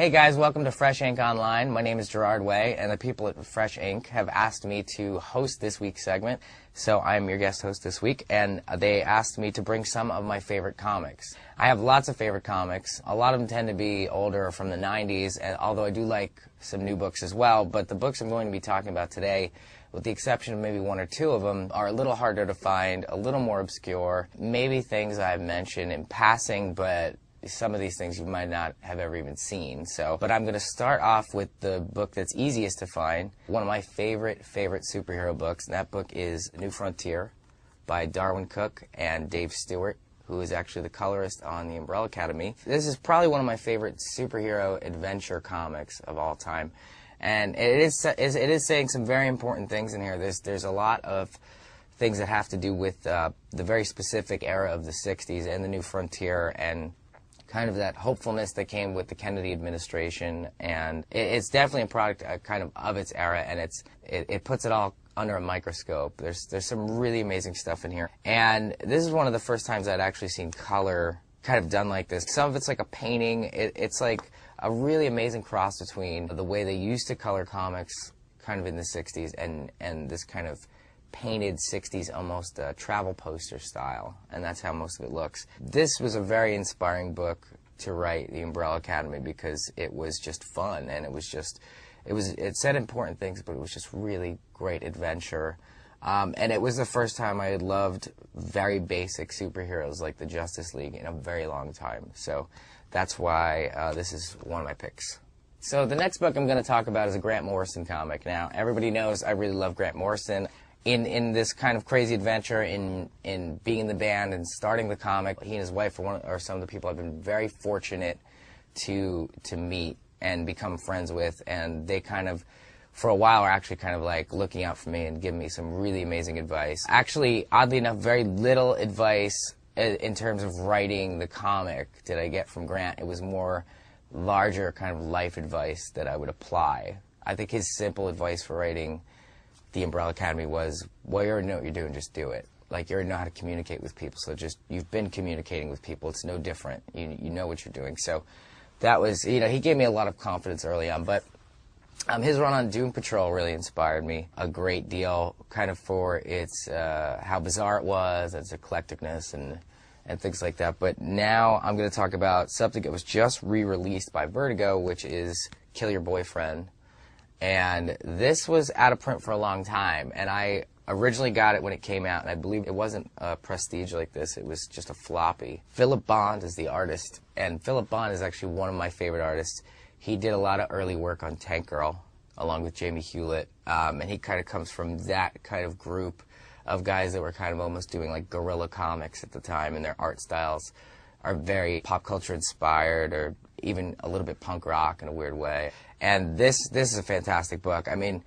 Hey guys, welcome to Fresh Ink Online. My name is Gerard Way, and the people at Fresh Ink have asked me to host this week's segment. So I'm your guest host this week, and they asked me to bring some of my favorite comics. I have lots of favorite comics. A lot of them tend to be older, from the 90s, and although I do like some new books as well, but the books I'm going to be talking about today, with the exception of maybe one or two of them, are a little harder to find, a little more obscure, maybe things I've mentioned in passing, but some of these things you might not have ever even seen. But I'm going to start off with the book that's easiest to find, one of my favorite superhero books, and that book is New Frontier by Darwin Cook and Dave Stewart, who is actually the colorist on the Umbrella Academy. This is probably one of my favorite superhero adventure comics of all time, and it is saying some very important things in here. There's a lot of things that have to do with the very specific era of the 60s and the New Frontier, and kind of that hopefulness that came with the Kennedy administration, and it's definitely a product kind of its era, and it puts it all under a microscope. There's some really amazing stuff in here, and this is one of the first times I'd actually seen color kind of done like this. Some of it's like a painting. It's like a really amazing cross between the way they used to color comics kind of in the 60s and this kind of painted 60s almost travel poster style, and that's how most of it looks. This was a very inspiring book to write the Umbrella Academy because it was just fun, and it said important things, but it was just really great adventure. And it was the first time I had loved very basic superheroes like the Justice League in a very long time. So that's why this is one of my picks. So the next book I'm going to talk about is a Grant Morrison comic. Now, everybody knows I really love Grant Morrison. In this kind of crazy adventure, in being in the band and starting the comic, he and his wife are some of the people I've been very fortunate to meet and become friends with, and they kind of, for a while, are actually kind of like looking out for me and giving me some really amazing advice. Actually, oddly enough, very little advice in terms of writing the comic did I get from Grant. It was more larger kind of life advice that I would apply. I think his simple advice for writing the Umbrella Academy was, well, you already know what you're doing, just do it. Like, you already know how to communicate with people, so you've been communicating with people, it's no different. You know what you're doing. So that was, he gave me a lot of confidence early on, but his run on Doom Patrol really inspired me a great deal, kind of for its, how bizarre it was, its eclecticness, and things like that. But now I'm going to talk about something that was just re-released by Vertigo, which is Kill Your Boyfriend. And this was out of print for a long time, and I originally got it when it came out, and I believe it wasn't a prestige like this, it was just a floppy. Philip Bond is the artist, and Philip Bond is actually one of my favorite artists. He did a lot of early work on Tank Girl, along with Jamie Hewlett, and he kind of comes from that kind of group of guys that were kind of almost doing like guerrilla comics at the time, and their art styles are very pop culture inspired, or even a little bit punk rock in a weird way. And this is a fantastic book. I mean,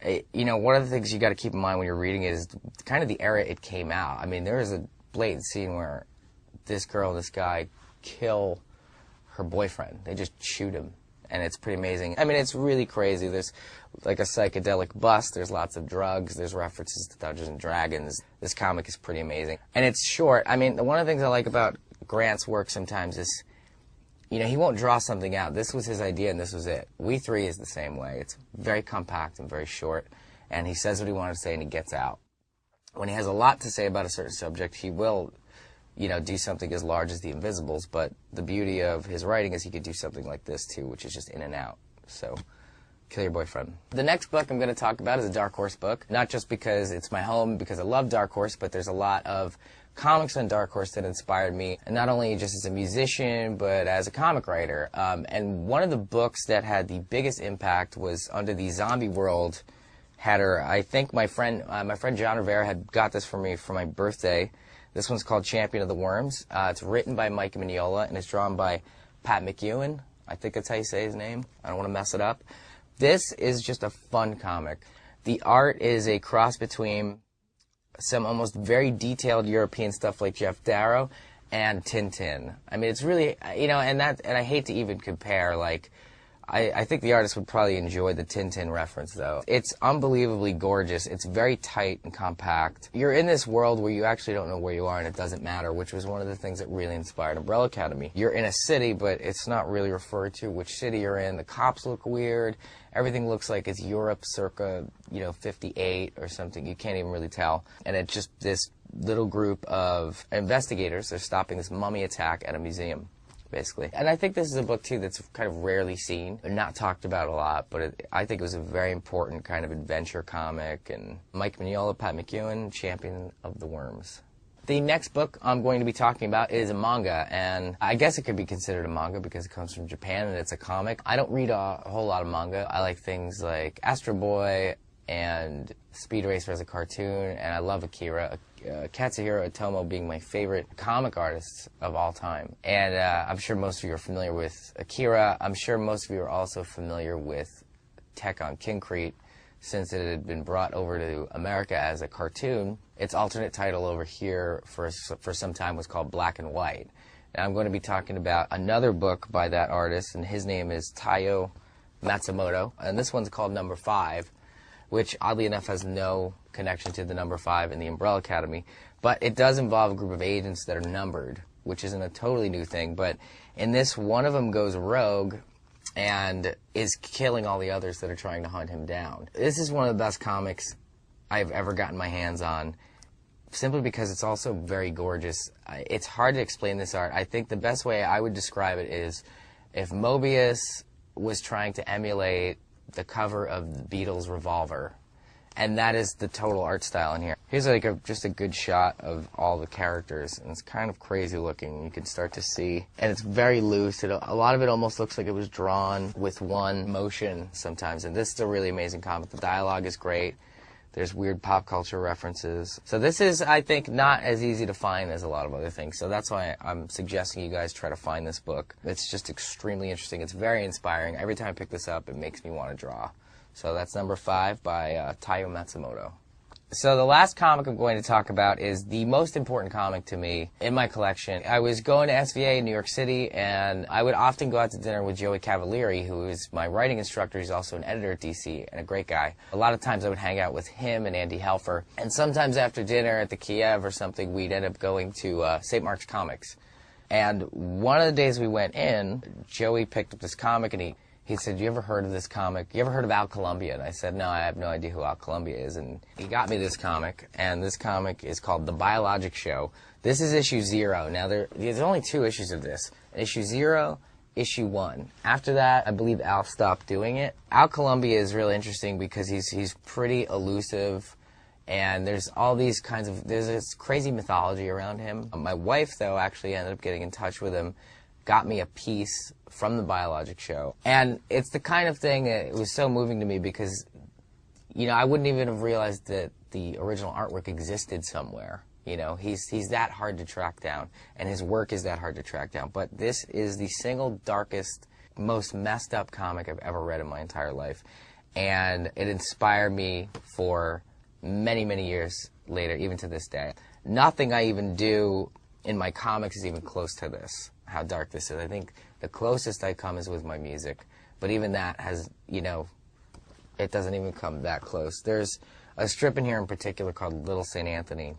one of the things you got to keep in mind when you're reading it is kind of the era it came out. I mean, there is a blatant scene where this girl and this guy kill her boyfriend. They just shoot him, and it's pretty amazing. I mean, it's really crazy. There's like a psychedelic bust. There's lots of drugs. There's references to Dungeons and Dragons. This comic is pretty amazing, and it's short. I mean, one of the things I like about Grant's work sometimes is, he won't draw something out. This was his idea, and this was it. We Three is the same way. It's very compact and very short, and he says what he wanted to say, and he gets out. When he has a lot to say about a certain subject, he will, do something as large as The Invisibles, but the beauty of his writing is he could do something like this, too, which is just in and out. So, Kill Your Boyfriend. The next book I'm going to talk about is a Dark Horse book, not just because it's my home, because I love Dark Horse, but there's a lot of comics on Dark Horse that inspired me, and not only just as a musician, but as a comic writer. And one of the books that had the biggest impact was under the Zombie World header. I think my friend John Rivera had got this for me for my birthday. This one's called Champion of the Worms. It's written by Mike Mignola, and it's drawn by Pat McEwen. I think that's how you say his name. I don't want to mess it up. This is just a fun comic. The art is a cross between some almost very detailed European stuff like Jeff Darrow and Tintin. I mean, it's really, and I hate to even compare, like, I think the artist would probably enjoy the Tintin reference, though. It's unbelievably gorgeous. It's very tight and compact. You're in this world where you actually don't know where you are, and it doesn't matter, which was one of the things that really inspired Umbrella Academy. You're in a city, but it's not really referred to which city you're in. The cops look weird. Everything looks like it's Europe circa, 58 or something. You can't even really tell. And it's just this little group of investigators. They're stopping this mummy attack at a museum, basically. And I think this is a book, too, that's kind of rarely seen and not talked about a lot, but I think it was a very important kind of adventure comic. And Mike Mignola, Pat McEwen, Champion of the Worms. The next book I'm going to be talking about is a manga, and I guess it could be considered a manga because it comes from Japan and it's a comic. I don't read a whole lot of manga. I like things like Astro Boy and Speed Racer as a cartoon, and I love Akira. Katsuhiro Otomo being my favorite comic artist of all time. And I'm sure most of you are familiar with Akira. I'm sure most of you are also familiar with Tech on Kincrete, since it had been brought over to America as a cartoon. Its alternate title over here for some time was called Black and White. And I'm going to be talking about another book by that artist, and his name is Taiyo Matsumoto. And this one's called Number 5, which oddly enough has no connection to the number 5 in the Umbrella Academy. But it does involve a group of agents that are numbered, which isn't a totally new thing. But in this, one of them goes rogue and is killing all the others that are trying to hunt him down. This is one of the best comics I've ever gotten my hands on, simply because it's also very gorgeous. It's hard to explain this art. I think the best way I would describe it is if Mobius was trying to emulate the cover of the Beatles' Revolver, and that is the total art style in here. Here's like just a good shot of all the characters, and it's kind of crazy looking. You can start to see, and it's very loose. A lot of it almost looks like it was drawn with one motion sometimes, and this is a really amazing comic. The dialogue is great. There's weird pop culture references. So this is, I think, not as easy to find as a lot of other things. So that's why I'm suggesting you guys try to find this book. It's just extremely interesting. It's very inspiring. Every time I pick this up, it makes me want to draw. So that's Number 5 by Taiyo Matsumoto. So the last comic I'm going to talk about is the most important comic to me in my collection. I was going to SVA in New York City, and I would often go out to dinner with Joey Cavalieri, who is my writing instructor. He's also an editor at DC and a great guy. A lot of times I would hang out with him and Andy Helfer. And sometimes after dinner at the Kiev or something, we'd end up going to St. Mark's Comics. And one of the days we went in, Joey picked up this comic, and he said, "You ever heard of this comic? You ever heard of Al Columbia?" And I said, "No, I have no idea who Al Columbia is." And he got me this comic, and this comic is called The Biologic Show. This is issue 0. Now, there's only 2 issues of this. Issue 0, issue 1. After that, I believe Al stopped doing it. Al Columbia is really interesting because he's pretty elusive, and there's all these there's this crazy mythology around him. My wife, though, actually ended up getting in touch with him, got me a piece from The Biologic Show. And it's the kind of thing that it was so moving to me because, I wouldn't even have realized that the original artwork existed somewhere. He's that hard to track down, and his work is that hard to track down. But this is the single darkest, most messed up comic I've ever read in my entire life. And it inspired me for many, many years later, even to this day. Nothing I even do in my comics is even close to this, how dark this is. I think the closest I come is with my music, but even that has, it doesn't even come that close. There's a strip in here in particular called Little St. Anthony.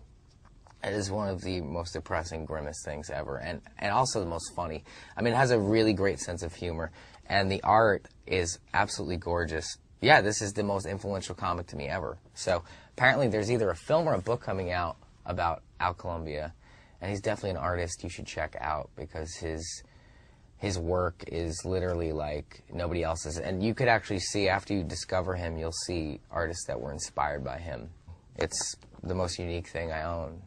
It is one of the most depressing, grimmest things ever, and also the most funny. I mean, it has a really great sense of humor, and the art is absolutely gorgeous. Yeah, this is the most influential comic to me ever. So apparently there's either a film or a book coming out about Al Columbia. And he's definitely an artist you should check out because his work is literally like nobody else's. And you could actually see, after you discover him, you'll see artists that were inspired by him. It's the most unique thing I own.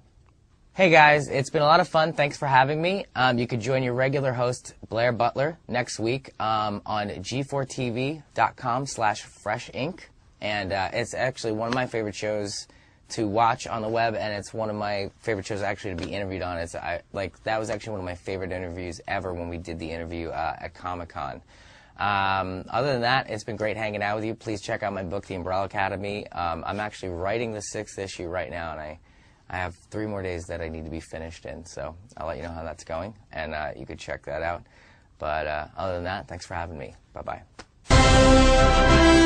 Hey guys, it's been a lot of fun. Thanks for having me. You could join your regular host, Blair Butler, next week on g4tv.com/freshink. And it's actually one of my favorite shows to watch on the web, and it's one of my favorite shows actually to be interviewed on. That was actually one of my favorite interviews ever when we did the interview at Comic-Con. Other than that, it's been great hanging out with you. Please check out my book, The Umbrella Academy. I'm actually writing the 6th issue right now, and I have 3 more days that I need to be finished in, so I'll let you know how that's going, and you could check that out. But other than that, thanks for having me. Bye-bye. Bye.